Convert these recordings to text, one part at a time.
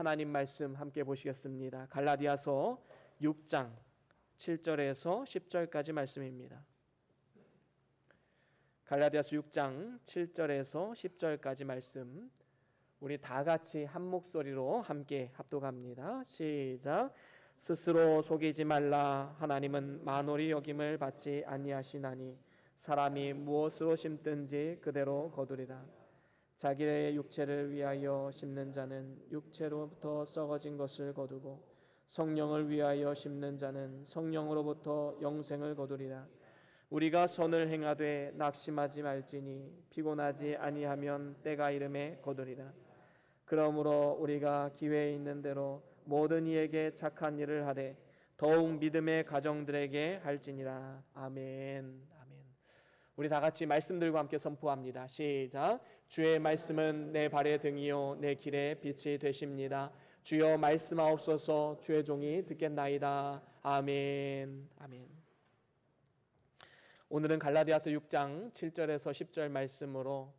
하나님 말씀 함께 보시겠습니다. 갈라디아서 6장 7절에서 10절까지 말씀입니다. 갈라디아서 6장 7절에서 10절까지 말씀, 우리 다 같이 한 목소리로 함께 합독합니다. 시작. 스스로 속이지 말라. 하나님은 만홀히 여김을 받지 아니하시나니 사람이 무엇으로 심든지 그대로 거두리라. 자기의 육체를 위하여 심는 자는 육체로부터 썩어진 것을 거두고 성령을 위하여 심는 자는 성령으로부터 영생을 거두리라. 우리가 선을 행하되 낙심하지 말지니 피곤하지 아니하면 때가 이름에 거두리라. 그러므로 우리가 기회에 있는 대로 모든 이에게 착한 일을 하되 더욱 믿음의 가정들에게 할지니라. 아멘. 아멘. 우리 다 같이 말씀들과 함께 선포합니다. 시작. 주의 말씀은 내 발의 등이요 내 길의 빛이 되십니다. 주여 말씀하옵소서. 주의 종이 듣겠나이다. 아멘. 아멘. 오늘은 갈라디아서 6장 7절에서 10절 말씀으로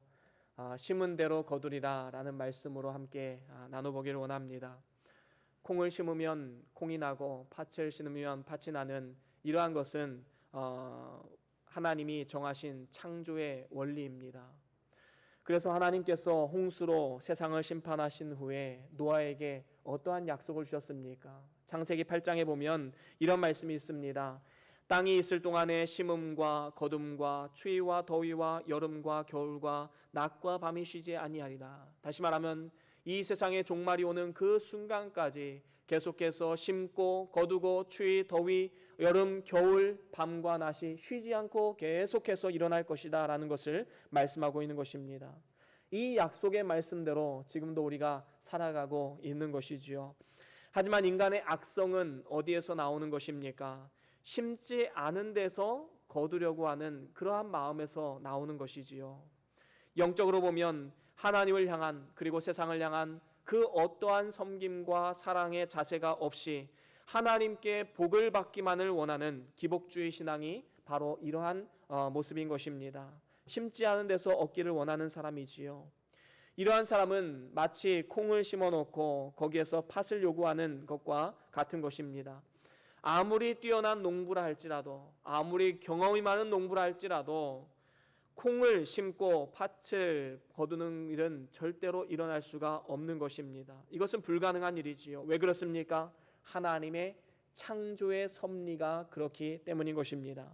심은 대로 거두리라 라는 말씀으로 함께 나눠보기를 원합니다. 콩을 심으면 콩이 나고 팥을 심으면 팥이 나는 이러한 것은 하나님이 정하신 창조의 원리입니다. 그래서 하나님께서 홍수로 세상을 심판하신 후에 노아에게 어떠한 약속을 주셨습니까? 창세기 8장에 보면 이런 말씀이 있습니다. 땅이 있을 동안에 심음과 거둠과 추위와 더위와 여름과 겨울과 낮과 밤이 쉬지 아니하리라. 다시 말하면 이 세상의 종말이 오는 그 순간까지 계속해서 심고 거두고 추위, 더위, 여름, 겨울, 밤과 낮이 쉬지 않고 계속해서 일어날 것이다 라는 것을 말씀하고 있는 것입니다. 이 약속의 말씀대로 지금도 우리가 살아가고 있는 것이지요. 하지만 인간의 악성은 어디에서 나오는 것입니까? 심지 않은 데서 거두려고 하는 그러한 마음에서 나오는 것이지요. 영적으로 보면 하나님을 향한 그리고 세상을 향한 그 어떠한 섬김과 사랑의 자세가 없이 하나님께 복을 받기만을 원하는 기복주의 신앙이 바로 이러한 모습인 것입니다. 심지 않은 데서 얻기를 원하는 사람이지요. 이러한 사람은 마치 콩을 심어놓고 거기에서 팥을 요구하는 것과 같은 것입니다. 아무리 뛰어난 농부라 할지라도, 아무리 경험이 많은 농부라 할지라도 콩을 심고 팥을 거두는 일은 절대로 일어날 수가 없는 것입니다. 이것은 불가능한 일이지요. 왜 그렇습니까? 하나님의 창조의 섭리가 그렇기 때문인 것입니다.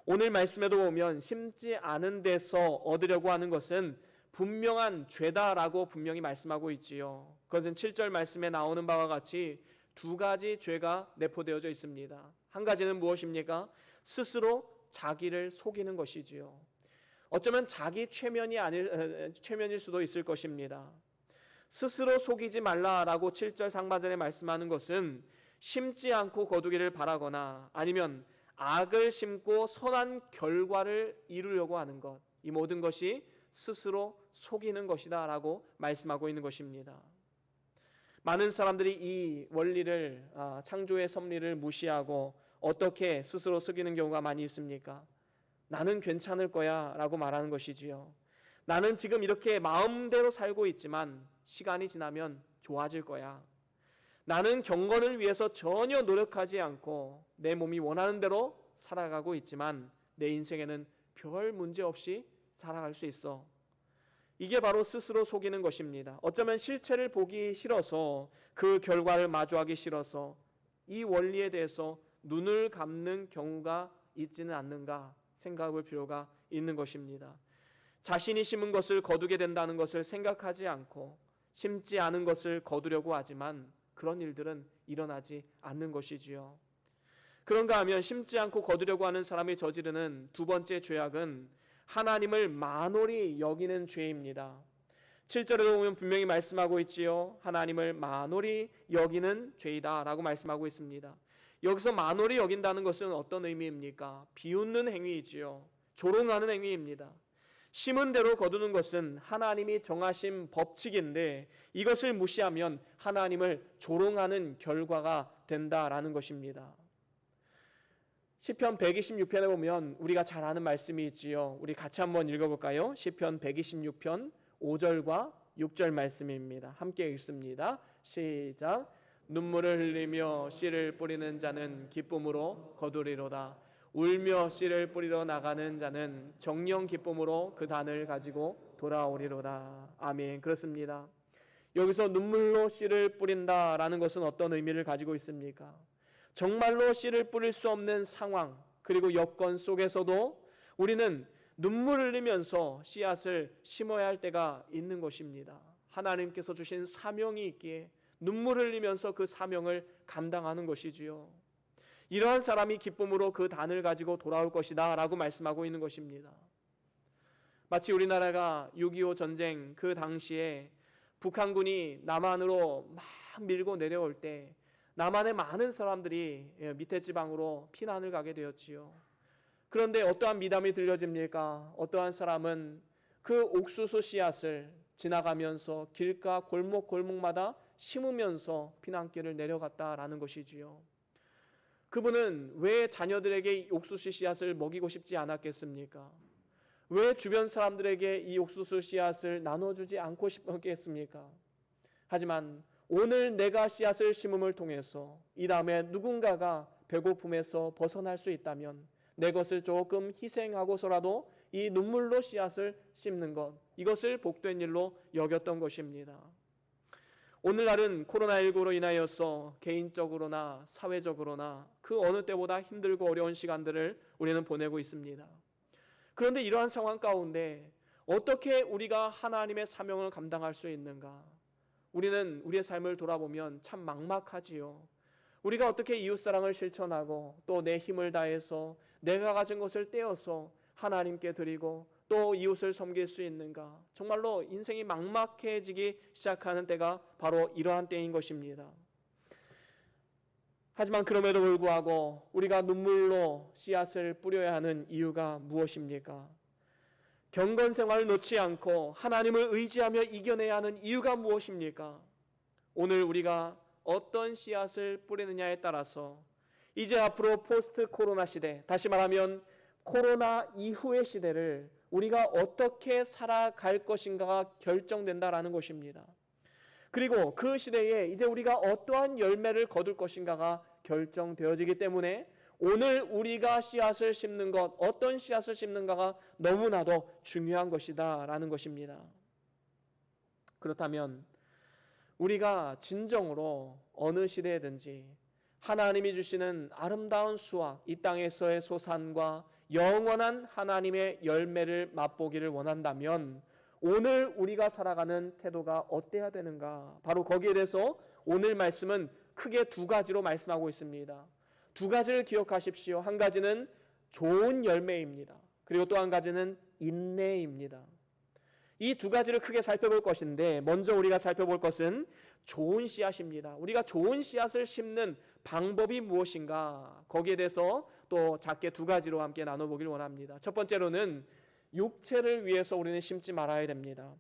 오늘 말씀에도 보면 심지 않은 데서 얻으려고 하는 것은 분명한 죄다라고 분명히 말씀하고 있지요. 그것은 7절 말씀에 나오는 바와 같이 두 가지 죄가 내포되어져 있습니다. 한 가지는 무엇입니까? 스스로 자기를 속이는 것이지요. 어쩌면 자기 최면일 수도 있을 것입니다. 스스로 속이지 말라라고 7절 상반절에 말씀하는 것은 심지 않고 거두기를 바라거나 아니면 악을 심고 선한 결과를 이루려고 하는 것, 이 모든 것이 스스로 속이는 것이다 라고 말씀하고 있는 것입니다. 많은 사람들이 이 원리를, 창조의 섭리를 무시하고 어떻게 스스로 속이는 경우가 많이 있습니까? 나는 괜찮을 거야 라고 말하는 것이지요. 나는 지금 이렇게 마음대로 살고 있지만 시간이 지나면 좋아질 거야. 나는 경건을 위해서 전혀 노력하지 않고 내 몸이 원하는 대로 살아가고 있지만 내 인생에는 별 문제 없이 살아갈 수 있어. 이게 바로 스스로 속이는 것입니다. 어쩌면 실체를 보기 싫어서, 그 결과를 마주하기 싫어서 이 원리에 대해서 눈을 감는 경우가 있지는 않는가 생각해 볼 필요가 있는 것입니다. 자신이 심은 것을 거두게 된다는 것을 생각하지 않고 심지 않은 것을 거두려고 하지만 그런 일들은 일어나지 않는 것이지요. 그런가 하면 심지 않고 거두려고 하는 사람이 저지르는 두 번째 죄악은 하나님을 만홀히 여기는 죄입니다. 7절에도 보면 분명히 말씀하고 있지요. 하나님을 만홀히 여기는 죄이다 라고 말씀하고 있습니다. 여기서 만홀히 여긴다는 것은 어떤 의미입니까? 비웃는 행위이지요. 조롱하는 행위입니다. 심은 대로 거두는 것은 하나님이 정하신 법칙인데 이것을 무시하면 하나님을 조롱하는 결과가 된다라는 것입니다. 시편 126편에 보면 우리가 잘 아는 말씀이 있지요. 우리 같이 한번 읽어볼까요? 시편 126편 5절과 6절 말씀입니다. 함께 읽습니다. 시작. 눈물을 흘리며 씨를 뿌리는 자는 기쁨으로 거두리로다. 울며 씨를 뿌리러 나가는 자는 정령 기쁨으로 그 단을 가지고 돌아오리로다. 아멘. 그렇습니다. 여기서 눈물로 씨를 뿌린다라는 것은 어떤 의미를 가지고 있습니까? 정말로 씨를 뿌릴 수 없는 상황 그리고 여건 속에서도 우리는 눈물을 흘리면서 씨앗을 심어야 할 때가 있는 것입니다. 하나님께서 주신 사명이 있기에 눈물을 흘리면서 그 사명을 감당하는 것이지요. 이러한 사람이 기쁨으로 그 단을 가지고 돌아올 것이다 라고 말씀하고 있는 것입니다. 마치 우리나라가 6.25 전쟁 그 당시에 북한군이 남한으로 막 밀고 내려올 때 남한의 많은 사람들이 밑에 지방으로 피난을 가게 되었지요. 그런데 어떠한 미담이 들려집니까? 어떠한 사람은 그 옥수수 씨앗을 지나가면서 길가 골목마다 심으면서 피난길을 내려갔다라는 것이지요. 그분은 왜 자녀들에게 옥수수 씨앗을 먹이고 싶지 않았겠습니까? 왜 주변 사람들에게 이 옥수수 씨앗을 나눠주지 않고 싶었겠습니까? 하지만 오늘 내가 씨앗을 심음을 통해서 이 다음에 누군가가 배고픔에서 벗어날 수 있다면 내 것을 조금 희생하고서라도 이 눈물로 씨앗을 심는 것, 이것을 복된 일로 여겼던 것입니다. 오늘날은 코로나19로 인하여서 개인적으로나 사회적으로나 그 어느 때보다 힘들고 어려운 시간들을 우리는 보내고 있습니다. 그런데 이러한 상황 가운데 어떻게 우리가 하나님의 사명을 감당할 수 있는가? 우리는 우리의 삶을 돌아보면 참 막막하지요. 우리가 어떻게 이웃사랑을 실천하고 또 내 힘을 다해서 내가 가진 것을 떼어서 하나님께 드리고 또 이웃을 섬길 수 있는가? 정말로 인생이 막막해지기 시작하는 때가 바로 이러한 때인 것입니다. 하지만 그럼에도 불구하고 우리가 눈물로 씨앗을 뿌려야 하는 이유가 무엇입니까? 경건 생활을 놓지 않고 하나님을 의지하며 이겨내야 하는 이유가 무엇입니까? 오늘 우리가 어떤 씨앗을 뿌리느냐에 따라서 이제 앞으로 포스트 코로나 시대, 다시 말하면 코로나 이후의 시대를 우리가 어떻게 살아갈 것인가가 결정된다라는 것입니다. 그리고 그 시대에 이제 우리가 어떠한 열매를 거둘 것인가가 결정되어지기 때문에 오늘 우리가 씨앗을 심는 것, 어떤 씨앗을 심는가가 너무나도 중요한 것이다 라는 것입니다. 그렇다면 우리가 진정으로 어느 시대에든지 하나님이 주시는 아름다운 수확, 이 땅에서의 소산과 영원한 하나님의 열매를 맛보기를 원한다면 오늘 우리가 살아가는 태도가 어때야 되는가? 바로 거기에 대해서 오늘 말씀은 크게 두 가지로 말씀하고 있습니다. 두 가지를 기억하십시오. 한 가지는 좋은 열매입니다. 그리고 또 한 가지는 인내입니다. 이 두 가지를 크게 살펴볼 것인데 먼저 우리가 살펴볼 것은 좋은 씨앗입니다. 우리가 좋은 씨앗을 심는 방법이 무엇인가? 거기에 대해서 또 작게 두 가지로 함께 나눠보길 원합니다. 첫 번째로는 육체를 위해서 우리는 심지 말아야 됩니다.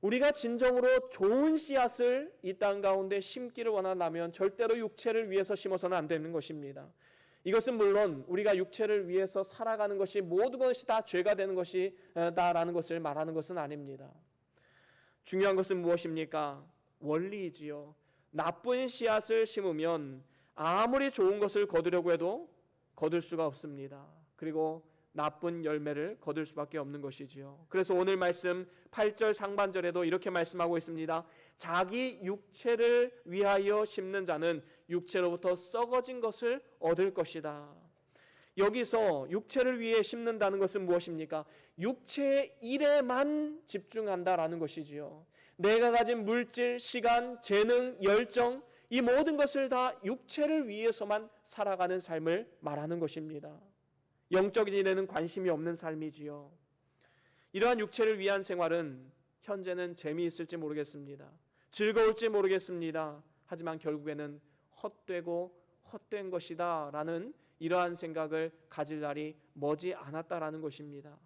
우리가 진정으로 좋은 씨앗을 이 땅 가운데 심기를 원한다면 절대로 육체를 위해서 심어서는 안 되는 것입니다. 이것은 물론 우리가 육체를 위해서 살아가는 것이 모든 것이 다 죄가 되는 것이다라는 것을 말하는 것은 아닙니다. 중요한 것은 무엇입니까? 원리이지요. 나쁜 씨앗을 심으면 아무리 좋은 것을 거두려고 해도 거둘 수가 없습니다. 그리고 나쁜 열매를 거둘 수밖에 없는 것이지요. 그래서 오늘 말씀 8절 상반절에도 이렇게 말씀하고 있습니다. 자기 육체를 위하여 심는 자는 육체로부터 썩어진 것을 얻을 것이다. 여기서 육체를 위해 심는다는 것은 무엇입니까? 육체의 일에만 집중한다라는 것이지요. 내가 가진 물질, 시간, 재능, 열정, 이 모든 것을 다 육체를 위해서만 살아가는 삶을 말하는 것입니다. 영적인 일에는 관심이 없는 삶이지요. 이러한 육체를 위한 생활은 현재는 재미있을지 모르겠습니다. 즐거울지 모르겠습니다. 하지만 결국에는 헛되고 헛된 것이다 라는 이러한 생각을 가질 날이 머지 않았다라는 것입니다.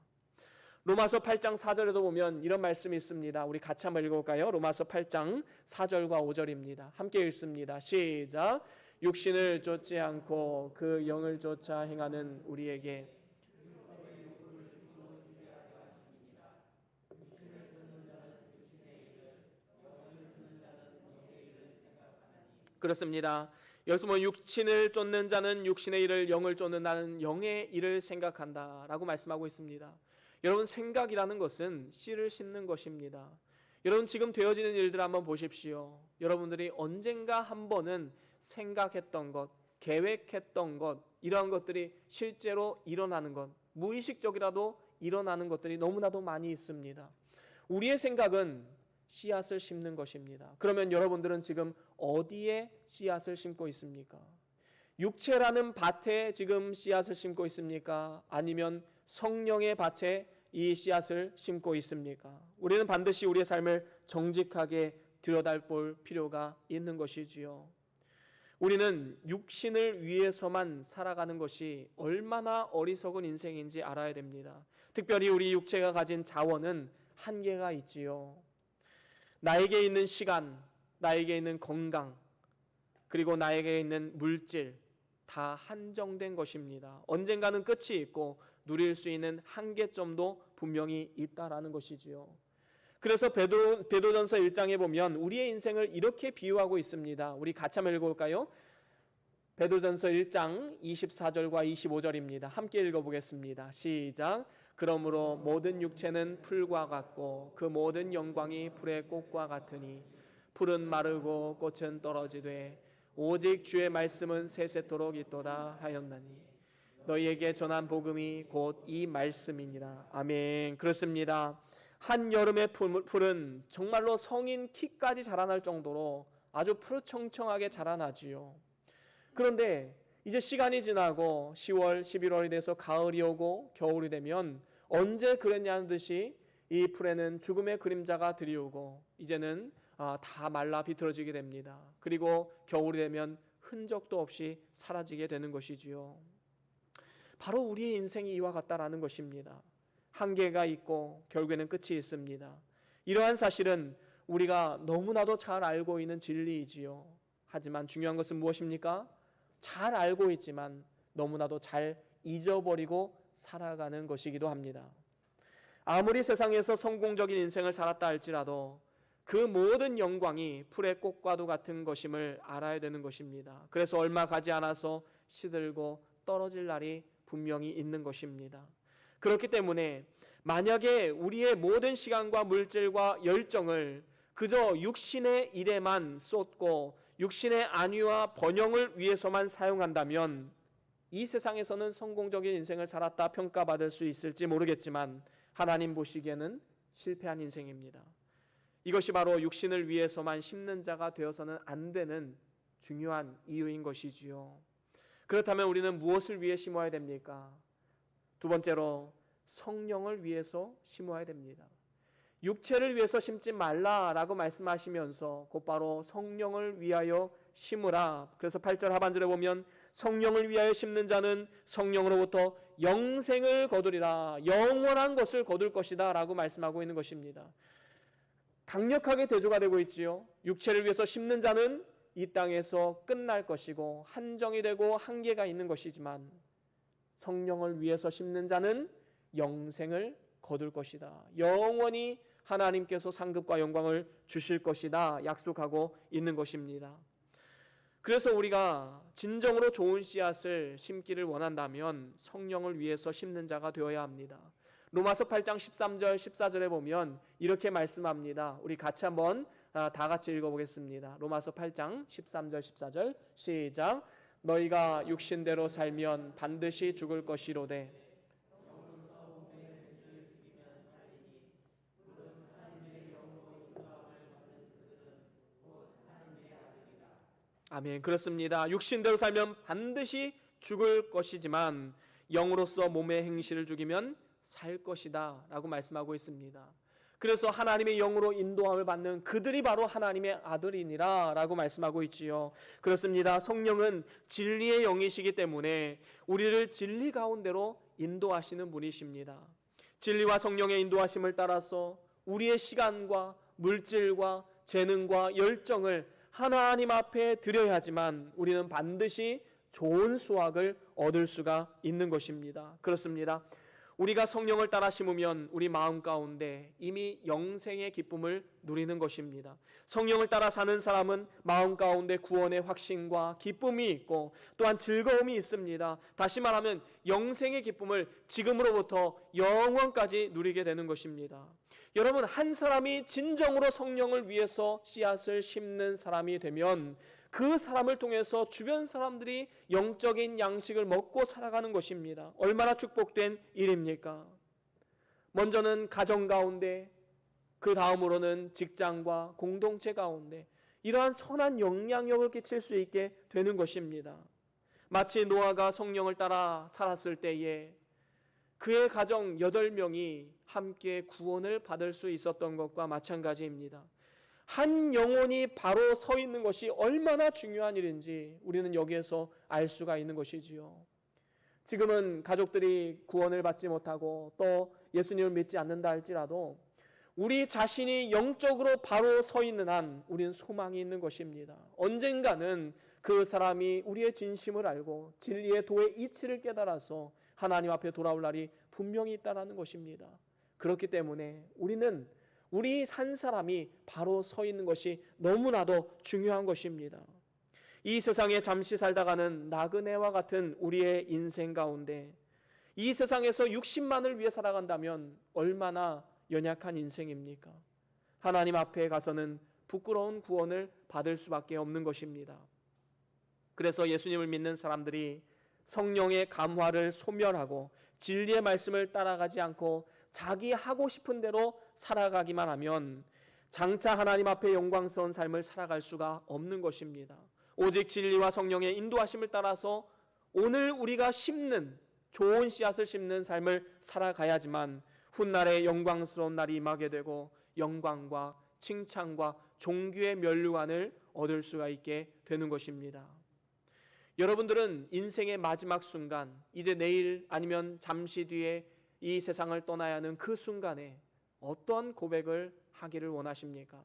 로마서 8장 4절에도 보면 이런 말씀이 있습니다. 우리 같이 한번 읽어볼까요? 로마서 8장 4절과 5절입니다. 함께 읽습니다. 시작. 육신을 쫓지 않고 그 영을 쫓아 행하는 우리에게 그렇습니다. 여기서 육신을 쫓는 자는 육신의 일을, 영을 쫓는 자는 영의 일을 생각한다라고 말씀하고 있습니다. 여러분, 생각이라는 것은 씨를 심는 것입니다. 여러분, 지금 되어지는 일들 한번 보십시오. 여러분들이 언젠가 한 번은 생각했던 것, 계획했던 것, 이러한 것들이 실제로 일어나는 것, 무의식적이라도 일어나는 것들이 너무나도 많이 있습니다. 우리의 생각은 씨앗을 심는 것입니다. 그러면 여러분들은 지금 어디에 씨앗을 심고 있습니까? 육체라는 밭에 지금 씨앗을 심고 있습니까? 아니면 성령의 밭에 이 씨앗을 심고 있습니까? 우리는 반드시 우리의 삶을 정직하게 들여다볼 필요가 있는 것이지요. 우리는 육신을 위해서만 살아가는 것이 얼마나 어리석은 인생인지 알아야 됩니다. 특별히 우리 육체가 가진 자원은 한계가 있지요. 나에게 있는 시간, 나에게 있는 건강, 그리고 나에게 있는 물질, 다 한정된 것입니다. 언젠가는 끝이 있고 누릴 수 있는 한계점도 분명히 있다라는 것이지요. 그래서 베드로전서 1장에 보면 우리의 인생을 이렇게 비유하고 있습니다. 우리 같이 한번 읽어볼까요? 베드로전서 1장 24절과 25절입니다. 함께 읽어보겠습니다. 시작. 그러므로 모든 육체는 풀과 같고 그 모든 영광이 풀의 꽃과 같으니 풀은 마르고 꽃은 떨어지되 오직 주의 말씀은 세세토록 있도다 하였나니 너희에게 전한 복음이 곧 이 말씀이니라. 아멘. 그렇습니다. 한여름의 풀은 정말로 성인 키까지 자라날 정도로 아주 푸르청청하게 자라나지요. 그런데 이제 시간이 지나고 10월, 11월이 돼서 가을이 오고 겨울이 되면 언제 그랬냐는 듯이 이 풀에는 죽음의 그림자가 드리우고 이제는 다 말라 비틀어지게 됩니다. 그리고 겨울이 되면 흔적도 없이 사라지게 되는 것이지요. 바로 우리의 인생이 이와 같다라는 것입니다. 한계가 있고 결국에는 끝이 있습니다. 이러한 사실은 우리가 너무나도 잘 알고 있는 진리이지요. 하지만 중요한 것은 무엇입니까? 잘 알고 있지만 너무나도 잘 잊어버리고 살아가는 것이기도 합니다. 아무리 세상에서 성공적인 인생을 살았다 할지라도 그 모든 영광이 풀의 꽃과도 같은 것임을 알아야 되는 것입니다. 그래서 얼마 가지 않아서 시들고 떨어질 날이 분명히 있는 것입니다. 그렇기 때문에 만약에 우리의 모든 시간과 물질과 열정을 그저 육신의 일에만 쏟고 육신의 안위와 번영을 위해서만 사용한다면 이 세상에서는 성공적인 인생을 살았다 평가받을 수 있을지 모르겠지만 하나님 보시기에는 실패한 인생입니다. 이것이 바로 육신을 위해서만 심는 자가 되어서는 안 되는 중요한 이유인 것이지요. 그렇다면 우리는 무엇을 위해 심어야 됩니까? 두 번째로 성령을 위해서 심어야 됩니다. 육체를 위해서 심지 말라라고 말씀하시면서 곧바로 성령을 위하여 심으라. 그래서 8절 하반절에 보면 성령을 위하여 심는 자는 성령으로부터 영생을 거두리라. 영원한 것을 거둘 것이다 라고 말씀하고 있는 것입니다. 강력하게 대조가 되고 있지요. 육체를 위해서 심는 자는 이 땅에서 끝날 것이고 한정이 되고 한계가 있는 것이지만 성령을 위해서 심는 자는 영생을 거둘 것이다. 영원히 하나님께서 상급과 영광을 주실 것이다 약속하고 있는 것입니다. 그래서 우리가 진정으로 좋은 씨앗을 심기를 원한다면 성령을 위해서 심는 자가 되어야 합니다. 로마서 8장 13절 14절에 보면 이렇게 말씀합니다. 우리 같이 한번 다 같이 읽어보겠습니다. 로마서 8장 13절 14절 시작. 너희가 육신대로 살면 반드시 죽을 것이로되 아멘. 그렇습니다. 육신대로 살면 반드시 죽을 것이지만 영으로서 몸의 행실을 죽이면 살 것이다 라고 말씀하고 있습니다. 그래서 하나님의 영으로 인도함을 받는 그들이 바로 하나님의 아들이니라 라고 말씀하고 있지요. 그렇습니다. 성령은 진리의 영이시기 때문에 우리를 진리 가운데로 인도하시는 분이십니다. 진리와 성령의 인도하심을 따라서 우리의 시간과 물질과 재능과 열정을 하나님 앞에 드려야지만 우리는 반드시 좋은 수확을 얻을 수가 있는 것입니다. 그렇습니다. 우리가 성령을 따라 심으면 우리 마음 가운데 이미 영생의 기쁨을 누리는 것입니다. 성령을 따라 사는 사람은 마음 가운데 구원의 확신과 기쁨이 있고 또한 즐거움이 있습니다. 다시 말하면 영생의 기쁨을 지금으로부터 영원까지 누리게 되는 것입니다. 여러분, 한 사람이 진정으로 성령을 위해서 씨앗을 심는 사람이 되면 그 사람을 통해서 주변 사람들이 영적인 양식을 먹고 살아가는 것입니다. 얼마나 축복된 일입니까? 먼저는 가정 가운데, 그 다음으로는 직장과 공동체 가운데 이러한 선한 영향력을 끼칠 수 있게 되는 것입니다. 마치 노아가 성령을 따라 살았을 때에 그의 가정 8명이 함께 구원을 받을 수 있었던 것과 마찬가지입니다. 한 영혼이 바로 서 있는 것이 얼마나 중요한 일인지 우리는 여기에서 알 수가 있는 것이지요. 지금은 가족들이 구원을 받지 못하고 또 예수님을 믿지 않는다 할지라도 우리 자신이 영적으로 바로 서 있는 한 우리는 소망이 있는 것입니다. 언젠가는 그 사람이 우리의 진심을 알고 진리의 도의 이치를 깨달아서 하나님 앞에 돌아올 날이 분명히 있다는 것입니다. 그렇기 때문에 우리는 우리 한 사람이 바로 서 있는 것이 너무나도 중요한 것입니다. 이 세상에 잠시 살다가는 나그네와 같은 우리의 인생 가운데 이 세상에서 60만을 위해 살아간다면 얼마나 연약한 인생입니까? 하나님 앞에 가서는 부끄러운 구원을 받을 수밖에 없는 것입니다. 그래서 예수님을 믿는 사람들이 성령의 감화를 소멸하고 진리의 말씀을 따라가지 않고 자기 하고 싶은 대로 살아가기만 하면 장차 하나님 앞에 영광스러운 삶을 살아갈 수가 없는 것입니다. 오직 진리와 성령의 인도하심을 따라서 오늘 우리가 심는 좋은 씨앗을 심는 삶을 살아가야지만 훗날에 영광스러운 날이 임하게 되고 영광과 칭찬과 존귀의 면류관을 얻을 수가 있게 되는 것입니다. 여러분들은 인생의 마지막 순간, 이제 내일 아니면 잠시 뒤에 이 세상을 떠나야 하는 그 순간에 어떤 고백을 하기를 원하십니까?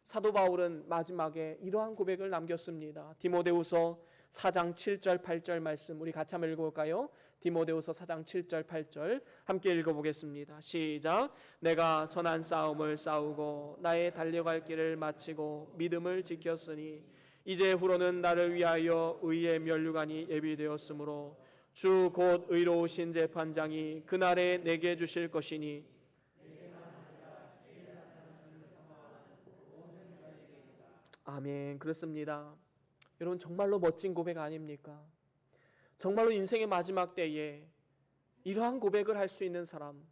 사도 바울은 마지막에 이러한 고백을 남겼습니다. 디모데후서 4장 7절 8절 말씀 우리 같이 한번 읽어볼까요? 디모데후서 4장 7절 8절 함께 읽어보겠습니다. 시작. 내가 선한 싸움을 싸우고 나의 달려갈 길을 마치고 믿음을 지켰으니 이제 후로는 나를 위하여 의의 면류관이 예비되었으므로 주 곧 의로우신 재판장이 그날에 내게 주실 것이니 아멘. 그렇습니다. 여러분, 정말로 멋진 고백 아닙니까? 정말로 인생의 마지막 때에 이러한 고백을 할 수 있는 사람,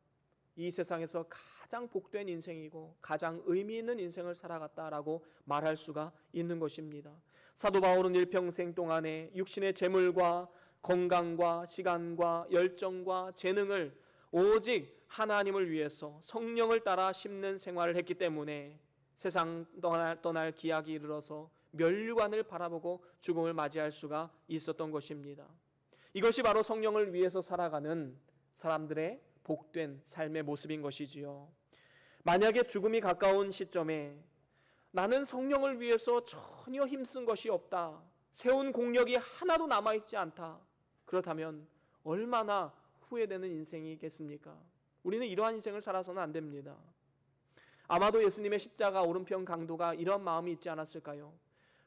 이 세상에서 가장 복된 인생이고 가장 의미 있는 인생을 살아갔다라고 말할 수가 있는 것입니다. 사도 바울은 일평생 동안에 육신의 재물과 건강과 시간과 열정과 재능을 오직 하나님을 위해서 성령을 따라 심는 생활을 했기 때문에 세상 떠날 기약이 이르러서 면류관을 바라보고 죽음을 맞이할 수가 있었던 것입니다. 이것이 바로 성령을 위해서 살아가는 사람들의 복된 삶의 모습인 것이지요. 만약에 죽음이 가까운 시점에 나는 성령을 위해서 전혀 힘쓴 것이 없다, 세운 공력이 하나도 남아있지 않다, 그렇다면 얼마나 후회되는 인생이겠습니까? 우리는 이러한 인생을 살아서는 안 됩니다. 아마도 예수님의 십자가 오른편 강도가 이런 마음이 있지 않았을까요?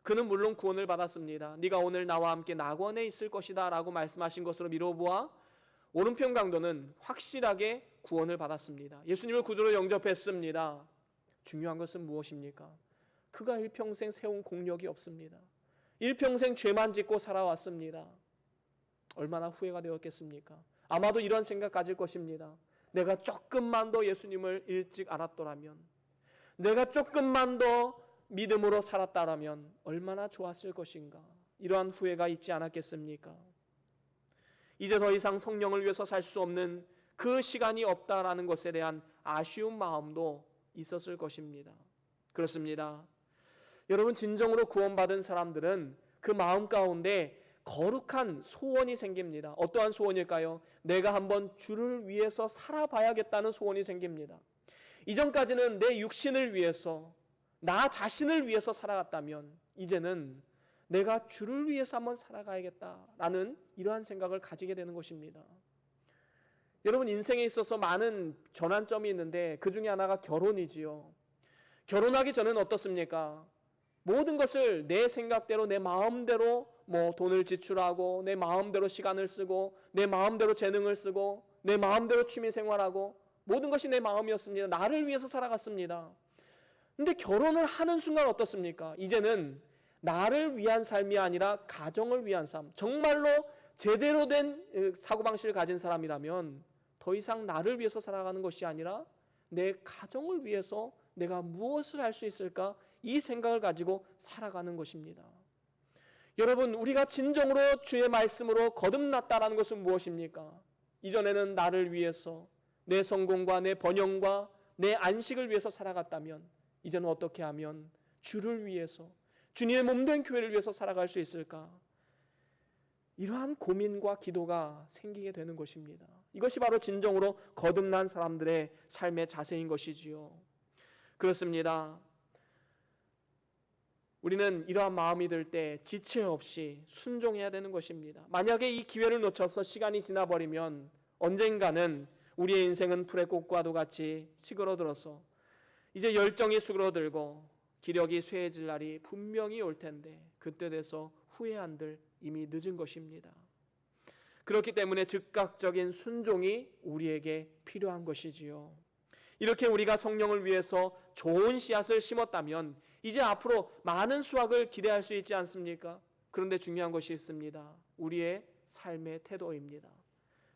그는 물론 구원을 받았습니다. 네가 오늘 나와 함께 낙원에 있을 것이다 라고 말씀하신 것으로 미뤄보아 오른편 강도는 확실하게 구원을 받았습니다. 예수님을 구주로 영접했습니다. 중요한 것은 무엇입니까? 그가 일평생 세운 공력이 없습니다. 일평생 죄만 짓고 살아왔습니다. 얼마나 후회가 되었겠습니까? 아마도 이런 생각 가질 것입니다. 내가 조금만 더 예수님을 일찍 알았더라면, 내가 조금만 더 믿음으로 살았다라면 얼마나 좋았을 것인가. 이러한 후회가 있지 않았겠습니까? 이제 더 이상 성령을 위해서 살 수 없는 그 시간이 없다라는 것에 대한 아쉬운 마음도 있었을 것입니다. 그렇습니다. 여러분, 진정으로 구원받은 사람들은 그 마음 가운데 거룩한 소원이 생깁니다. 어떠한 소원일까요? 내가 한번 주를 위해서 살아봐야겠다는 소원이 생깁니다. 이전까지는 내 육신을 위해서, 나 자신을 위해서 살아갔다면 이제는 내가 주를 위해서 한번 살아가야겠다라는 이러한 생각을 가지게 되는 것입니다. 여러분, 인생에 있어서 많은 전환점이 있는데 그 중에 하나가 결혼이지요. 결혼하기 전에는 어떻습니까? 모든 것을 내 생각대로, 내 마음대로 돈을 지출하고, 내 마음대로 시간을 쓰고, 내 마음대로 재능을 쓰고, 내 마음대로 취미 생활하고, 모든 것이 내 마음이었습니다. 나를 위해서 살아갔습니다. 근데 결혼을 하는 순간 어떻습니까? 이제는 나를 위한 삶이 아니라 가정을 위한 삶, 정말로 제대로 된 사고방식을 가진 사람이라면 더 이상 나를 위해서 살아가는 것이 아니라 내 가정을 위해서 내가 무엇을 할 수 있을까? 이 생각을 가지고 살아가는 것입니다. 여러분, 우리가 진정으로 주의 말씀으로 거듭났다는 것은 무엇입니까? 이전에는 나를 위해서, 내 성공과 내 번영과 내 안식을 위해서 살아갔다면 이제는 어떻게 하면 주를 위해서, 주님의 몸된 교회를 위해서 살아갈 수 있을까? 이러한 고민과 기도가 생기게 되는 것입니다. 이것이 바로 진정으로 거듭난 사람들의 삶의 자세인 것이지요. 그렇습니다. 우리는 이러한 마음이 들 때 지체 없이 순종해야 되는 것입니다. 만약에 이 기회를 놓쳐서 시간이 지나버리면 언젠가는 우리의 인생은 풀의 꽃과도 같이 시그러들어서 이제 열정이 수그러들고 기력이 쇠해질 날이 분명히 올 텐데 그때 돼서 후회한들 이미 늦은 것입니다. 그렇기 때문에 즉각적인 순종이 우리에게 필요한 것이지요. 이렇게 우리가 성령을 위해서 좋은 씨앗을 심었다면 이제 앞으로 많은 수확을 기대할 수 있지 않습니까? 그런데 중요한 것이 있습니다. 우리의 삶의 태도입니다.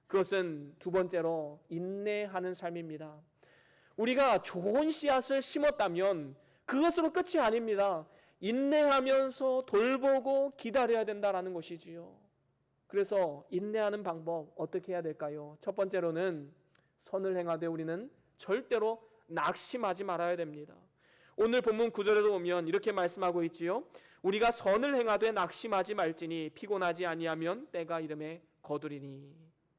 그것은 두 번째로 인내하는 삶입니다. 우리가 좋은 씨앗을 심었다면 그것으로 끝이 아닙니다. 인내하면서 돌보고 기다려야 된다는 것이지요. 그래서 인내하는 방법 어떻게 해야 될까요? 첫 번째로는 선을 행하되 우리는 절대로 낙심하지 말아야 됩니다. 오늘 본문 9절에도 보면 이렇게 말씀하고 있지요. 우리가 선을 행하되 낙심하지 말지니 피곤하지 아니하면 때가 이름에 거두리니.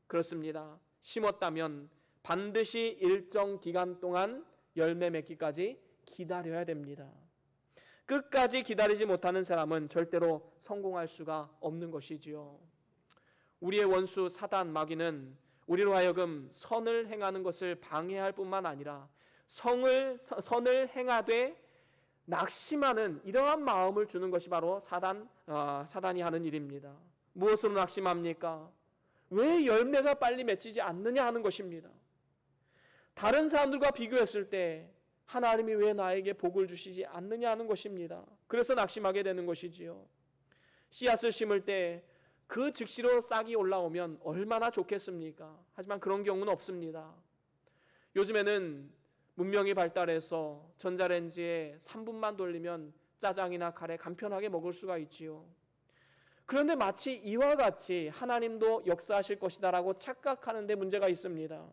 그렇습니다. 심었다면 반드시 일정 기간 동안 열매 맺기까지 기다려야 됩니다. 끝까지 기다리지 못하는 사람은 절대로 성공할 수가 없는 것이지요. 우리의 원수 사단 마귀는 우리로 하여금 선을 행하는 것을 방해할 뿐만 아니라 선을 행하되 낙심하는 이러한 마음을 주는 것이 바로 사단이 하는 일입니다. 무엇으로 낙심합니까? 왜 열매가 빨리 맺히지 않느냐 하는 것입니다. 다른 사람들과 비교했을 때 하나님이 왜 나에게 복을 주시지 않느냐 하는 것입니다. 그래서 낙심하게 되는 것이지요. 씨앗을 심을 때 그 즉시로 싹이 올라오면 얼마나 좋겠습니까? 하지만 그런 경우는 없습니다. 요즘에는 문명이 발달해서 전자레인지에 3분만 돌리면 짜장이나 카레 간편하게 먹을 수가 있지요. 그런데 마치 이와 같이 하나님도 역사하실 것이다라고 착각하는 데 문제가 있습니다.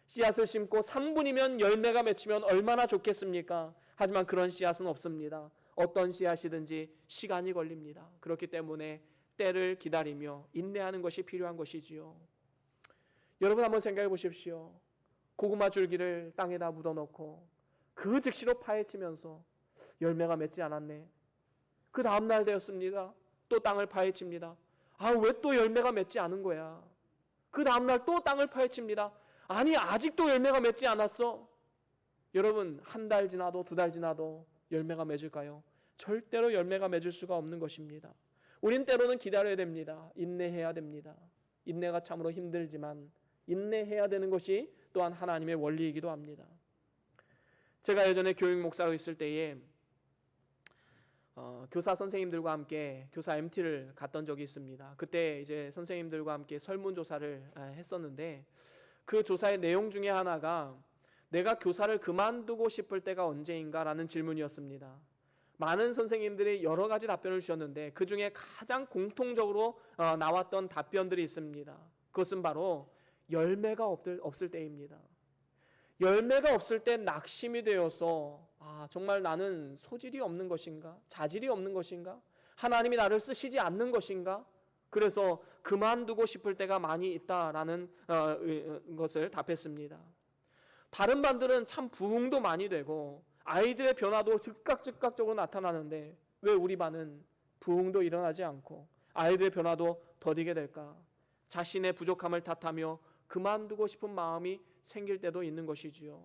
씨앗을 심고 3분이면 열매가 맺히면 얼마나 좋겠습니까? 하지만 그런 씨앗은 없습니다. 어떤 씨앗이든지 시간이 걸립니다. 그렇기 때문에 때를 기다리며 인내하는 것이 필요한 것이지요. 여러분 한번 생각해 보십시오. 고구마 줄기를 땅에다 묻어놓고 그 즉시로 파헤치면서 열매가 맺지 않았네. 그 다음날 되었습니다. 또 땅을 파헤칩니다. 왜 또 열매가 맺지 않은 거야? 그 다음날 또 땅을 파헤칩니다. 아니 아직도 열매가 맺지 않았어. 여러분 한 달 지나도 두 달 지나도 열매가 맺을까요? 절대로 열매가 맺을 수가 없는 것입니다. 우린 때로는 기다려야 됩니다. 인내해야 됩니다. 인내가 참으로 힘들지만 인내해야 되는 것이 또한 하나님의 원리이기도 합니다. 제가 예전에 교육 목사로 있을 때에 교사 선생님들과 함께 교사 MT를 갔던 적이 있습니다. 그때 이제 선생님들과 함께 설문조사를 했었는데 그 조사의 내용 중에 하나가 내가 교사를 그만두고 싶을 때가 언제인가라는 질문이었습니다. 많은 선생님들이 여러 가지 답변을 주셨는데 그 중에 가장 공통적으로 나왔던 답변들이 있습니다. 그것은 바로 열매가 없을 때입니다. 열매가 없을 때 낙심이 되어서 정말 나는 소질이 없는 것인가? 자질이 없는 것인가? 하나님이 나를 쓰시지 않는 것인가? 그래서 그만두고 싶을 때가 많이 있다라는 것을 답했습니다. 다른 반들은 참 부흥도 많이 되고 아이들의 변화도 즉각적으로 나타나는데 왜 우리 반은 부흥도 일어나지 않고 아이들의 변화도 더디게 될까? 자신의 부족함을 탓하며 그만두고 싶은 마음이 생길 때도 있는 것이지요.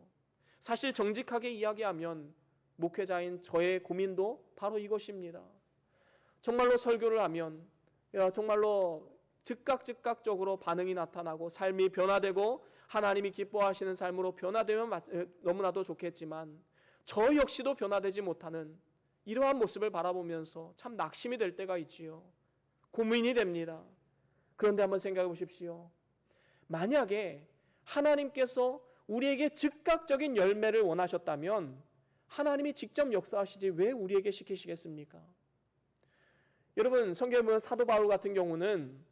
사실 정직하게 이야기하면 목회자인 저의 고민도 바로 이것입니다. 정말로 설교를 하면 정말로 즉각적으로 반응이 나타나고 삶이 변화되고 하나님이 기뻐하시는 삶으로 변화되면 너무나도 좋겠지만 저 역시도 변화되지 못하는 이러한 모습을 바라보면서 참 낙심이 될 때가 있지요. 고민이 됩니다. 그런데 한번 생각해 보십시오. 만약에 하나님께서 우리에게 즉각적인 열매를 원하셨다면 하나님이 직접 역사하시지 왜 우리에게 시키시겠습니까? 여러분, 성경에 보면 사도 바울 같은 경우는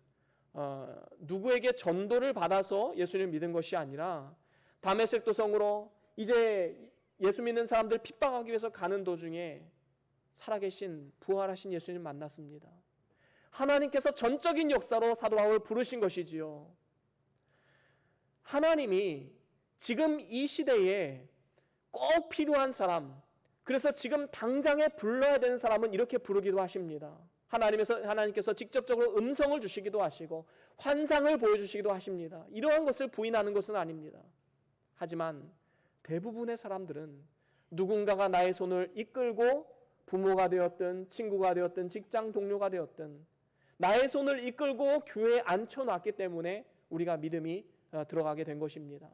누구에게 전도를 받아서 예수님을 믿은 것이 아니라 다메섹 도성으로 이제 예수 믿는 사람들 핍박하기 위해서 가는 도중에 살아계신 부활하신 예수님을 만났습니다. 하나님께서 전적인 역사로 사도 바울을 부르신 것이지요. 하나님이 지금 이 시대에 꼭 필요한 사람, 그래서 지금 당장에 불러야 되는 사람은 이렇게 부르기도 하십니다. 하나님께서 직접적으로 음성을 주시기도 하시고 환상을 보여주시기도 하십니다. 이러한 것을 부인하는 것은 아닙니다. 하지만 대부분의 사람들은 누군가가 나의 손을 이끌고 부모가 되었든 친구가 되었든 직장 동료가 되었든 나의 손을 이끌고 교회에 앉혀놨기 때문에 우리가 믿음이 들어가게 된 것입니다.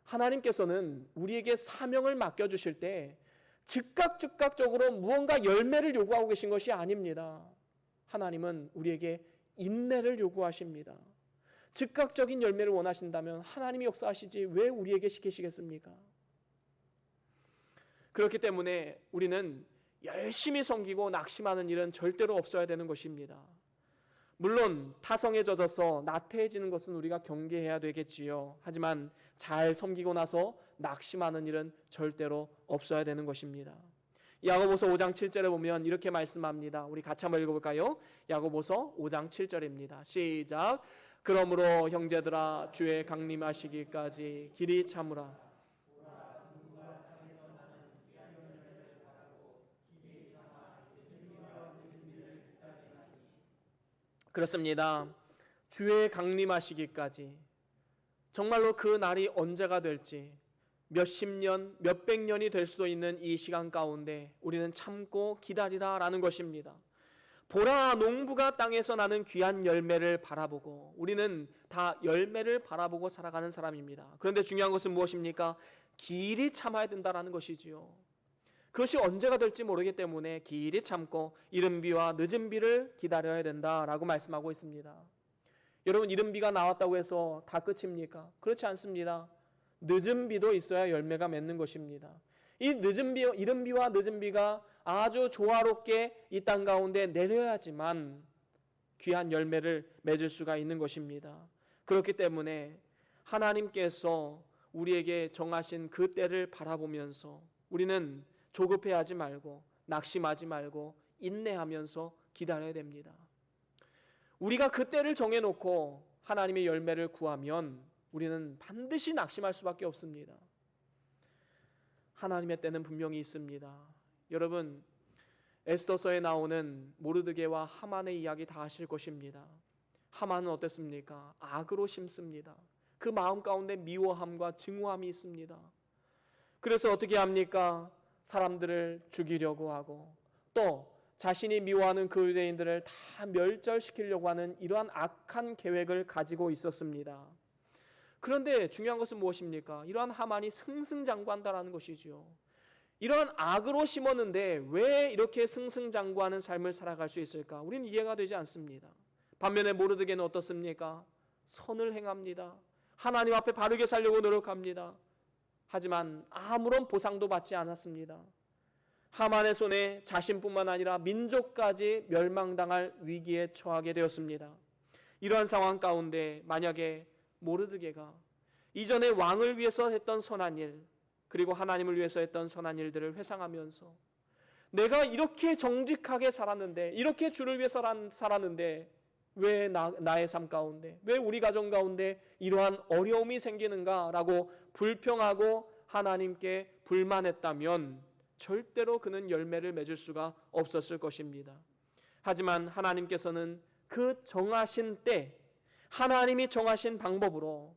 하나님께서는 우리에게 사명을 맡겨주실 때 즉각적으로 무언가 열매를 요구하고 계신 것이 아닙니다. 하나님은 우리에게 인내를 요구하십니다. 즉각적인 열매를 원하신다면 하나님이 역사하시지 왜 우리에게 시키시겠습니까? 그렇기 때문에 우리는 열심히 섬기고 낙심하는 일은 절대로 없어야 되는 것입니다. 물론 타성에 젖어서 나태해지는 것은 우리가 경계해야 되겠지요. 하지만 잘 섬기고 나서 낙심하는 일은 절대로 없어야 되는 것입니다. 야고보서 5장 7절에 보면 이렇게 말씀합니다. 우리 같이 한번 읽어볼까요? 야고보서 5장 7절입니다. 시작. 그러므로 형제들아 주의 강림하시기까지 길이 참으라. 그렇습니다. 주의 강림하시기까지 정말로 그 날이 언제가 될지 몇십 년, 몇백 년이 될 수도 있는 이 시간 가운데 우리는 참고 기다리라라는 것입니다. 보라, 농부가 땅에서 나는 귀한 열매를 바라보고 우리는 다 열매를 바라보고 살아가는 사람입니다. 그런데 중요한 것은 무엇입니까? 길이 참아야 된다라는 것이지요. 그것이 언제가 될지 모르기 때문에 길이 참고 이른 비와 늦은 비를 기다려야 된다라고 말씀하고 있습니다. 여러분, 이른 비가 나왔다고 해서 다 끝입니까? 그렇지 않습니다. 늦은 비도 있어야 열매가 맺는 것입니다. 이 이른 비와 늦은 비가 아주 조화롭게 이 땅 가운데 내려야지만 귀한 열매를 맺을 수가 있는 것입니다. 그렇기 때문에 하나님께서 우리에게 정하신 그 때를 바라보면서 우리는 조급해하지 말고 낙심하지 말고 인내하면서 기다려야 됩니다. 우리가 그 때를 정해놓고 하나님의 열매를 구하면 우리는 반드시 낙심할 수밖에 없습니다. 하나님의 때는 분명히 있습니다. 여러분, 에스더서에 나오는 모르드게와 하만의 이야기 다 아실 것입니다. 하만은 어땠습니까? 악으로 심습니다. 그 마음 가운데 미워함과 증오함이 있습니다. 그래서 어떻게 합니까? 사람들을 죽이려고 하고 또 자신이 미워하는 그 유대인들을 다 멸절시키려고 하는 이러한 악한 계획을 가지고 있었습니다. 그런데 중요한 것은 무엇입니까? 이러한 하만이 승승장구한다라는 것이지요. 이러한 악으로 심었는데 왜 이렇게 승승장구하는 삶을 살아갈 수 있을까? 우리는 이해가 되지 않습니다. 반면에 모르드게는 어떻습니까? 선을 행합니다. 하나님 앞에 바르게 살려고 노력합니다. 하지만 아무런 보상도 받지 않았습니다. 하만의 손에 자신뿐만 아니라 민족까지 멸망당할 위기에 처하게 되었습니다. 이러한 상황 가운데 만약에 모르드게가 이전에 왕을 위해서 했던 선한 일 그리고 하나님을 위해서 했던 선한 일들을 회상하면서 내가 이렇게 정직하게 살았는데 이렇게 주를 위해서 살았는데 왜 나의 삶 가운데 왜 우리 가정 가운데 이러한 어려움이 생기는가라고 불평하고 하나님께 불만했다면 절대로 그는 열매를 맺을 수가 없었을 것입니다. 하지만 하나님께서는 그 정하신 때 하나님이 정하신 방법으로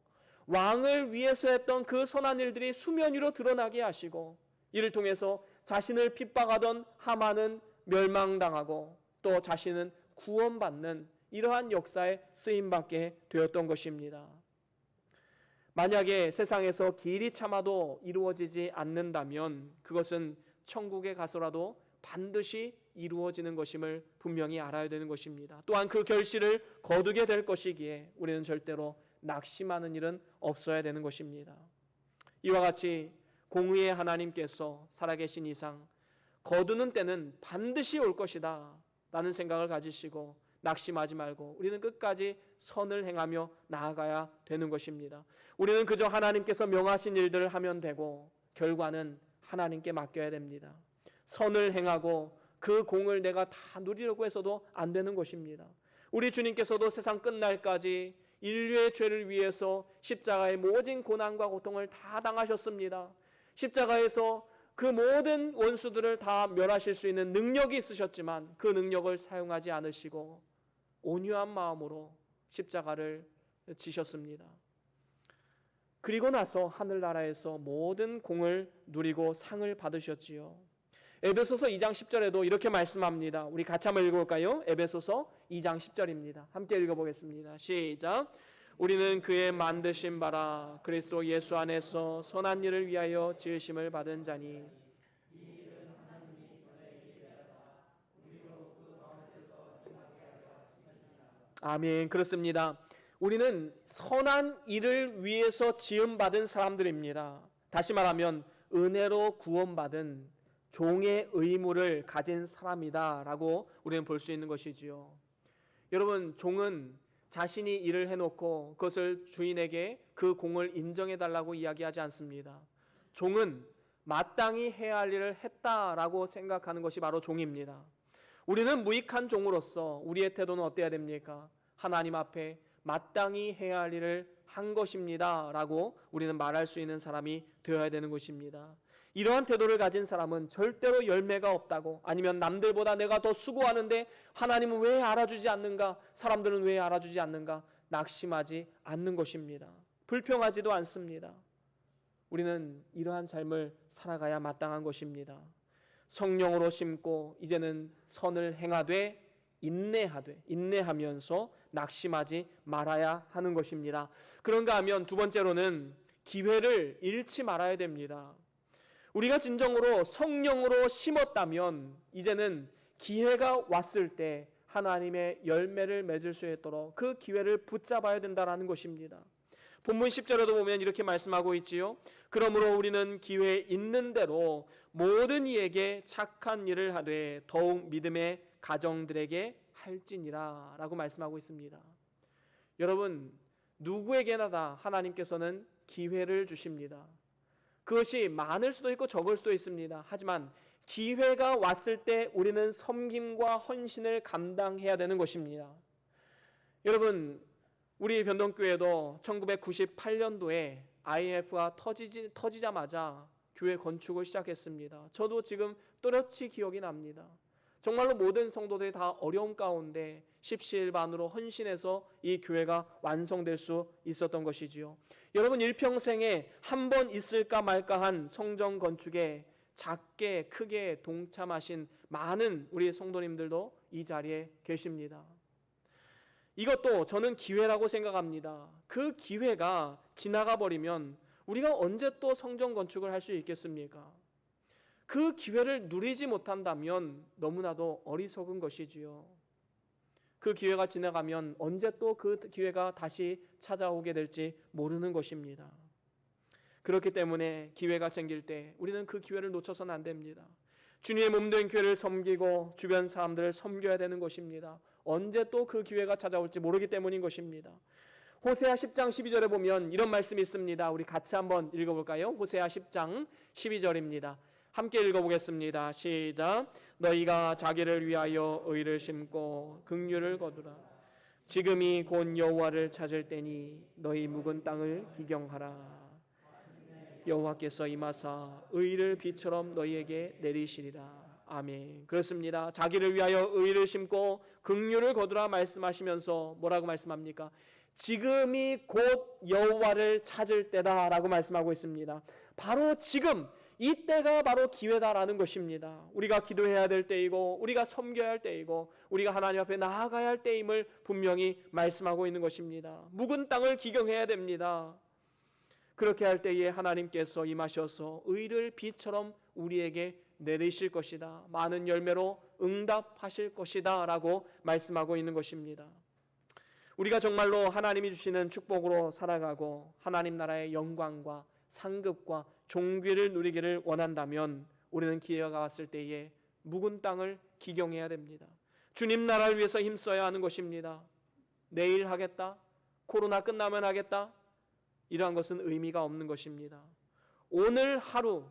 왕을 위해서 했던 그 선한 일들이 수면 위로 드러나게 하시고, 이를 통해서 자신을 핍박하던 하만은 멸망당하고 또 자신은 구원받는 이러한 역사에 쓰임받게 되었던 것입니다. 만약에 세상에서 길이 참아도 이루어지지 않는다면 그것은 천국에 가서라도 반드시 이루어지는 것임을 분명히 알아야 되는 것입니다. 또한 그 결실을 거두게 될 것이기에 우리는 절대로 낙심하는 일은 없어야 되는 것입니다. 이와 같이 공의의 하나님께서 살아계신 이상 거두는 때는 반드시 올 것이다 라는 생각을 가지시고 낙심하지 말고 우리는 끝까지 선을 행하며 나아가야 되는 것입니다. 우리는 그저 하나님께서 명하신 일들을 하면 되고 결과는 하나님께 맡겨야 됩니다. 선을 행하고 그 공을 내가 다 누리려고 해서도 안 되는 것입니다. 우리 주님께서도 세상 끝날까지 인류의 죄를 위해서 십자가의 모든 고난과 고통을 다 당하셨습니다. 십자가에서 그 모든 원수들을 다 멸하실 수 있는 능력이 있으셨지만 그 능력을 사용하지 않으시고 온유한 마음으로 십자가를 지셨습니다. 그리고 나서 하늘나라에서 모든 공을 누리고 상을 받으셨지요. 에베소서 2장 10절에도 이렇게 말씀합니다. 우리 같이 한번 읽어볼까요? 에베소서 2장 10절입니다. 함께 읽어보겠습니다. 시작. 우리는 그의 만드신 바라 그리스도 예수 안에서 선한 일을 위하여 지으심을 받은 자니. 아멘. 그렇습니다. 우리는 선한 일을 위해서 지음받은 사람들입니다. 다시 말하면 은혜로 구원받은 종의 의무를 가진 사람이다 라고 우리는 볼 수 있는 것이지요. 여러분, 종은 자신이 일을 해놓고 그것을 주인에게 그 공을 인정해달라고 이야기하지 않습니다. 종은 마땅히 해야 할 일을 했다라고 생각하는 것이 바로 종입니다. 우리는 무익한 종으로서 우리의 태도는 어때야 됩니까? 하나님 앞에 마땅히 해야 할 일을 한 것입니다 라고 우리는 말할 수 있는 사람이 되어야 되는 것입니다. 이러한 태도를 가진 사람은 절대로 열매가 없다고, 아니면 남들보다 내가 더 수고하는데 하나님은 왜 알아주지 않는가, 사람들은 왜 알아주지 않는가 낙심하지 않는 것입니다. 불평하지도 않습니다. 우리는 이러한 삶을 살아가야 마땅한 것입니다. 성령으로 심고 이제는 선을 행하되 인내하면서 낙심하지 말아야 하는 것입니다. 그런가 하면 두 번째로는 기회를 잃지 말아야 됩니다. 우리가 진정으로 성령으로 심었다면 이제는 기회가 왔을 때 하나님의 열매를 맺을 수 있도록 그 기회를 붙잡아야 된다는 것입니다. 본문 10절에도 보면 이렇게 말씀하고 있지요. 그러므로 우리는 기회 있는 대로 모든 이에게 착한 일을 하되 더욱 믿음의 가정들에게 할지니라 라고 말씀하고 있습니다. 여러분, 누구에게나 다 하나님께서는 기회를 주십니다. 그것이 많을 수도 있고 적을 수도 있습니다. 하지만 기회가 왔을 때 우리는 섬김과 헌신을 감당해야 되는 것입니다. 여러분, 우리 변동교회도 1998년도에 IMF가 터지자마자 교회 건축을 시작했습니다. 저도 지금 또렷이 기억이 납니다. 정말로 모든 성도들이 다 어려움 가운데 십시일반으로 헌신해서 이 교회가 완성될 수 있었던 것이지요. 여러분, 일평생에 한 번 있을까 말까 한 성전 건축에 작게 크게 동참하신 많은 우리 성도님들도 이 자리에 계십니다. 이것도 저는 기회라고 생각합니다. 그 기회가 지나가 버리면 우리가 언제 또 성전 건축을 할 수 있겠습니까? 그 기회를 누리지 못한다면 너무나도 어리석은 것이지요. 그 기회가 지나가면 언제 또 그 기회가 다시 찾아오게 될지 모르는 것입니다. 그렇기 때문에 기회가 생길 때 우리는 그 기회를 놓쳐서는 안 됩니다. 주님의 몸된 교회를 섬기고 주변 사람들을 섬겨야 되는 것입니다. 언제 또 그 기회가 찾아올지 모르기 때문인 것입니다. 호세아 10장 12절에 보면 이런 말씀이 있습니다. 우리 같이 한번 읽어볼까요? 호세아 10장 12절입니다. 함께 읽어보겠습니다. 시작. 너희가 자기를 위하여 의를 심고 긍휼을 거두라. 지금이 곧 여호와를 찾을 때니 너희 묵은 땅을 기경하라. 여호와께서 임하사 의를 비처럼 너희에게 내리시리라. 아멘. 그렇습니다. 자기를 위하여 의를 심고 긍휼을 거두라 말씀하시면서 뭐라고 말씀합니까? 지금이 곧 여호와를 찾을 때다라고 말씀하고 있습니다. 바로 지금 이때가 바로 기회다라는 것입니다. 우리가 기도해야 될 때이고 우리가 섬겨야 할 때이고 우리가 하나님 앞에 나아가야 할 때임을 분명히 말씀하고 있는 것입니다. 묵은 땅을 기경해야 됩니다. 그렇게 할 때에 하나님께서 임하셔서 의를 비처럼 우리에게 내리실 것이다. 많은 열매로 응답하실 것이다 라고 말씀하고 있는 것입니다. 우리가 정말로 하나님이 주시는 축복으로 살아가고 하나님 나라의 영광과 상급과 존귀를 누리기를 원한다면 우리는 기회가 왔을 때에 묵은 땅을 기경해야 됩니다. 주님 나라를 위해서 힘써야 하는 것입니다. 내일 하겠다, 코로나 끝나면 하겠다, 이러한 것은 의미가 없는 것입니다. 오늘 하루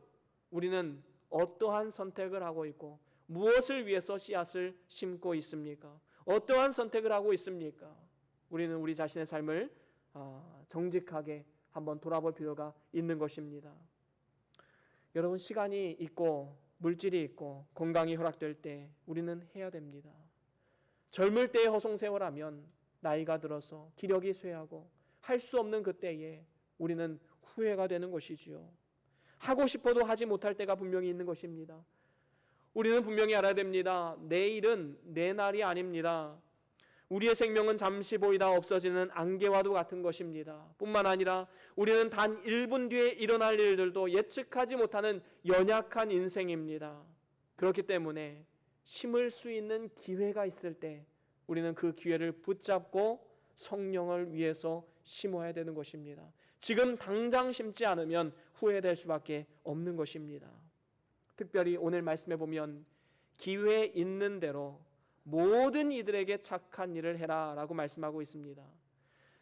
우리는 어떠한 선택을 하고 있고 무엇을 위해서 씨앗을 심고 있습니까? 어떠한 선택을 하고 있습니까? 우리는 우리 자신의 삶을 정직하게 한번 돌아볼 필요가 있는 것입니다. 여러분, 시간이 있고 물질이 있고 건강이 허락될 때 우리는 해야 됩니다. 젊을 때의 허송세월하면 나이가 들어서 기력이 쇠하고 할 수 없는 그때에 우리는 후회가 되는 것이지요. 하고 싶어도 하지 못할 때가 분명히 있는 것입니다. 우리는 분명히 알아야 됩니다. 내일은 내 날이 아닙니다. 우리의 생명은 잠시 보이다 없어지는 안개와도 같은 것입니다. 뿐만 아니라 우리는 단 1분 뒤에 일어날 일들도 예측하지 못하는 연약한 인생입니다. 그렇기 때문에 심을 수 있는 기회가 있을 때 우리는 그 기회를 붙잡고 성령을 위해서 심어야 되는 것입니다. 지금 당장 심지 않으면 후회될 수밖에 없는 것입니다. 특별히 오늘 말씀해 보면 기회 있는 대로 모든 이들에게 착한 일을 해라 라고 말씀하고 있습니다.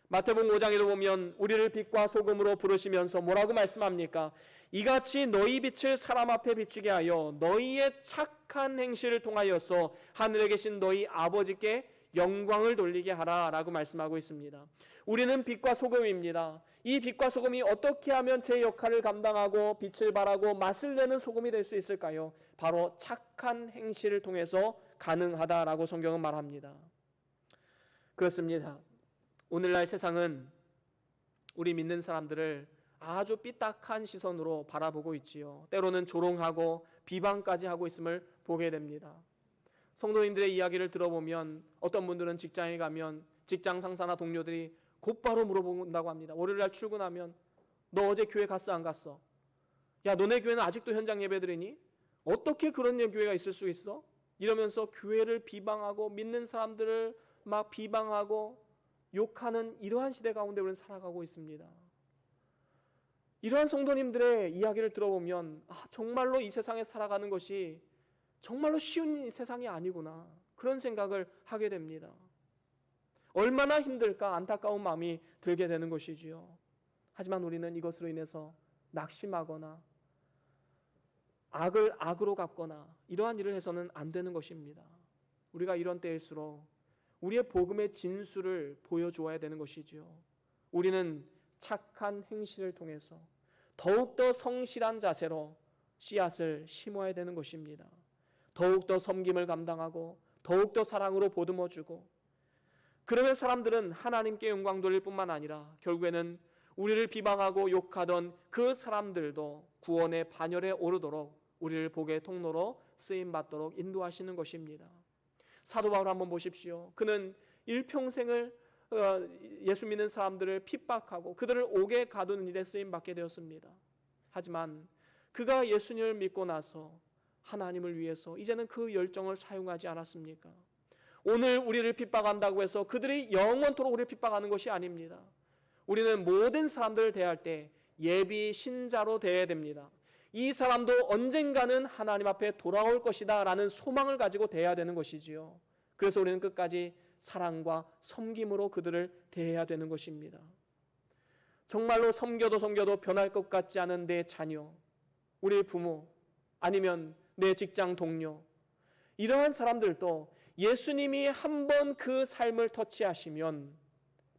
마태복음 5장에도 보면 우리를 빛과 소금으로 부르시면서 뭐라고 말씀합니까? 이같이 너희 빛을 사람 앞에 비추게 하여 너희의 착한 행실을 통하여서 하늘에 계신 너희 아버지께 영광을 돌리게 하라 라고 말씀하고 있습니다. 우리는 빛과 소금입니다. 이 빛과 소금이 어떻게 하면 제 역할을 감당하고 빛을 발하고 맛을 내는 소금이 될 수 있을까요? 바로 착한 행실을 통해서 가능하다라고 성경은 말합니다. 그렇습니다. 오늘날 세상은 우리 믿는 사람들을 아주 삐딱한 시선으로 바라보고 있지요. 때로는 조롱하고 비방까지 하고 있음을 보게 됩니다. 성도님들의 이야기를 들어보면 어떤 분들은 직장에 가면 직장 상사나 동료들이 곧바로 물어본다고 합니다. 월요일날 출근하면 너 어제 교회 갔어 안 갔어? 야, 너네 교회는 아직도 현장 예배드리니? 어떻게 그런 교회가 있을 수 있어? 이러면서 교회를 비방하고 믿는 사람들을 막 비방하고 욕하는 이러한 시대 가운데 우리는 살아가고 있습니다. 이러한 성도님들의 이야기를 들어보면 정말로 이 세상에 살아가는 것이 정말로 쉬운 세상이 아니구나, 그런 생각을 하게 됩니다. 얼마나 힘들까 안타까운 마음이 들게 되는 것이지요. 하지만 우리는 이것으로 인해서 낙심하거나 악을 악으로 갚거나 이러한 일을 해서는 안 되는 것입니다. 우리가 이런 때일수록 우리의 복음의 진수를 보여주어야 되는 것이지요. 우리는 착한 행실을 통해서 더욱더 성실한 자세로 씨앗을 심어야 되는 것입니다. 더욱더 섬김을 감당하고 더욱더 사랑으로 보듬어주고, 그러면 사람들은 하나님께 영광 돌릴 뿐만 아니라 결국에는 우리를 비방하고 욕하던 그 사람들도 구원의 반열에 오르도록 우리를 복의 통로로 쓰임받도록 인도하시는 것입니다. 사도 바울 한번 보십시오. 그는 일평생을 예수 믿는 사람들을 핍박하고 그들을 옥에 가두는 일에 쓰임받게 되었습니다. 하지만 그가 예수님을 믿고 나서 하나님을 위해서 이제는 그 열정을 사용하지 않았습니까? 오늘 우리를 핍박한다고 해서 그들이 영원토록 우리를 핍박하는 것이 아닙니다. 우리는 모든 사람들을 대할 때 예비 신자로 대해야 됩니다. 이 사람도 언젠가는 하나님 앞에 돌아올 것이다 라는 소망을 가지고 대해야 되는 것이지요. 그래서 우리는 끝까지 사랑과 섬김으로 그들을 대해야 되는 것입니다. 정말로 섬겨도 변할 것 같지 않은 내 자녀, 우리 부모, 아니면 내 직장 동료, 이러한 사람들도 예수님이 한번 그 삶을 터치하시면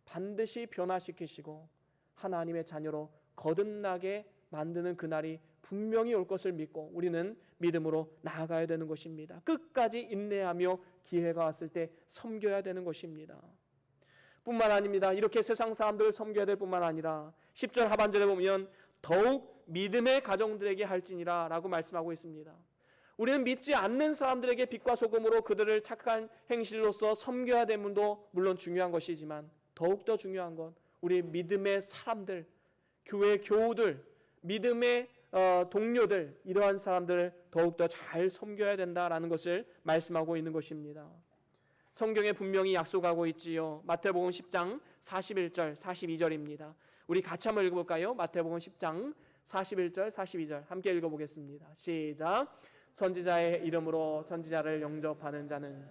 반드시 변화시키시고 하나님의 자녀로 거듭나게 만드는 그날이 분명히 올 것을 믿고 우리는 믿음으로 나아가야 되는 것입니다. 끝까지 인내하며 기회가 왔을 때 섬겨야 되는 것입니다. 뿐만 아닙니다. 이렇게 세상 사람들을 섬겨야 될 뿐만 아니라 10절 하반절에 보면 더욱 믿음의 가정들에게 할지니라 라고 말씀하고 있습니다. 우리는 믿지 않는 사람들에게 빛과 소금으로 그들을 착한 행실로서 섬겨야 됨도 물론 중요한 것이지만 더욱더 중요한 건 우리 믿음의 사람들, 교회 교우들, 믿음의 동료들, 이러한 사람들을 더욱더 잘 섬겨야 된다라는 것을 말씀하고 있는 것입니다. 성경에 분명히 약속하고 있지요. 마태복음 10장 41절 42절입니다. 우리 같이 한번 읽어볼까요? 마태복음 10장 41절 42절 함께 읽어보겠습니다. 시작. 선지자의 이름으로 선지자를 영접하는 자는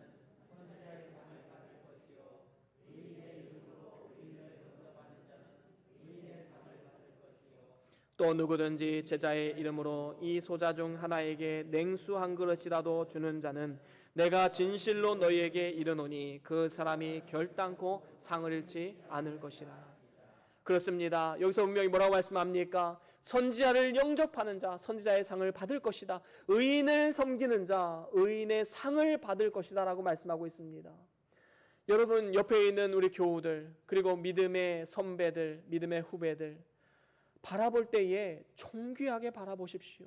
또 누구든지 제자의 이름으로 이 소자 중 하나에게 냉수 한 그릇이라도 주는 자는 내가 진실로 너희에게 이르노니 그 사람이 결단코 상을 잃지 않을 것이라. 그렇습니다. 여기서 분명히 뭐라고 말씀합니까? 선지자를 영접하는 자, 선지자의 상을 받을 것이다. 의인을 섬기는 자, 의인의 상을 받을 것이다 라고 말씀하고 있습니다. 여러분 옆에 있는 우리 교우들, 그리고 믿음의 선배들, 믿음의 후배들 바라볼 때에 존귀하게 바라보십시오.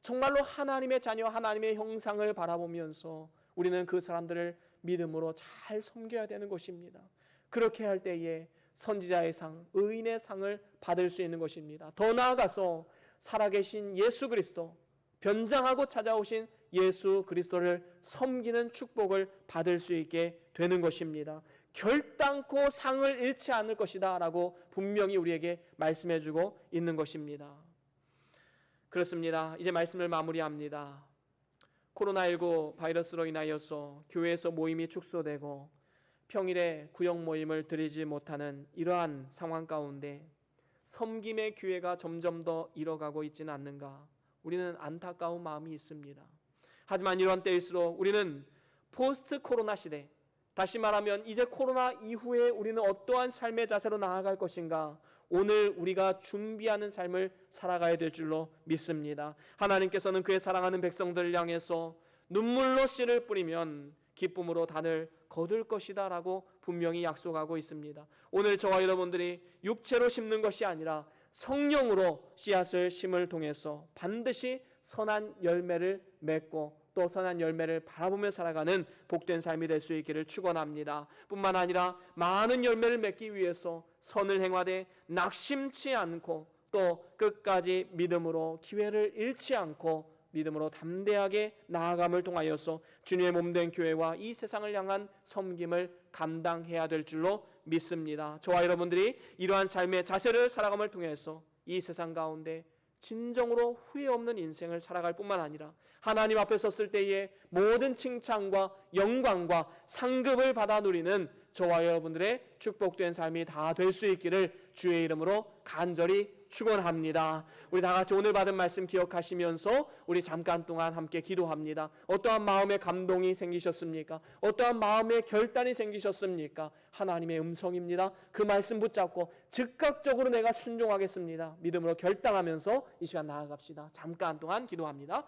정말로 하나님의 자녀, 하나님의 형상을 바라보면서 우리는 그 사람들을 믿음으로 잘 섬겨야 되는 것입니다. 그렇게 할 때에 선지자의 상, 의인의 상을 받을 수 있는 것입니다. 더 나아가서 살아계신 예수 그리스도, 변장하고 찾아오신 예수 그리스도를 섬기는 축복을 받을 수 있게 되는 것입니다. 결단코 상을 잃지 않을 것이다 라고 분명히 우리에게 말씀해주고 있는 것입니다. 그렇습니다. 이제 말씀을 마무리합니다. 코로나19 바이러스로 인하여서 교회에서 모임이 축소되고 평일에 구역 모임을 드리지 못하는 이러한 상황 가운데 섬김의 기회가 점점 더 잃어가고 있지는 않는가, 우리는 안타까운 마음이 있습니다. 하지만 이러한 때일수록 우리는 포스트 코로나 시대, 다시 말하면 이제 코로나 이후에 우리는 어떠한 삶의 자세로 나아갈 것인가, 오늘 우리가 준비하는 삶을 살아가야 될 줄로 믿습니다. 하나님께서는 그의 사랑하는 백성들을 향해서 눈물로 씨를 뿌리면 기쁨으로 단을 거둘 것이다 라고 분명히 약속하고 있습니다. 오늘 저와 여러분들이 육체로 심는 것이 아니라 성령으로 씨앗을 심을 통해서 반드시 선한 열매를 맺고 또 선한 열매를 바라보며 살아가는 복된 삶이 될 수 있기를 축원합니다. 뿐만 아니라 많은 열매를 맺기 위해서 선을 행하되 낙심치 않고 또 끝까지 믿음으로 기회를 잃지 않고 믿음으로 담대하게 나아감을 통하여서 주님의 몸된 교회와 이 세상을 향한 섬김을 감당해야 될 줄로 믿습니다. 저와 여러분들이 이러한 삶의 자세를 살아감을 통해서 이 세상 가운데 진정으로 후회 없는 인생을 살아갈 뿐만 아니라 하나님 앞에 섰을 때에 모든 칭찬과 영광과 상급을 받아 누리는 저와 여러분들의 축복된 삶이 다 될 수 있기를 주의 이름으로 간절히 축원합니다. 우리 다 같이 오늘 받은 말씀 기억하시면서 우리 잠깐 동안 함께 기도합니다. 어떠한 마음의 감동이 생기셨습니까? 어떠한 마음의 결단이 생기셨습니까? 하나님의 음성입니다. 그 말씀 붙잡고 즉각적으로 내가 순종하겠습니다. 믿음으로 결단하면서 이 시간 나아갑시다. 잠깐 동안 기도합니다.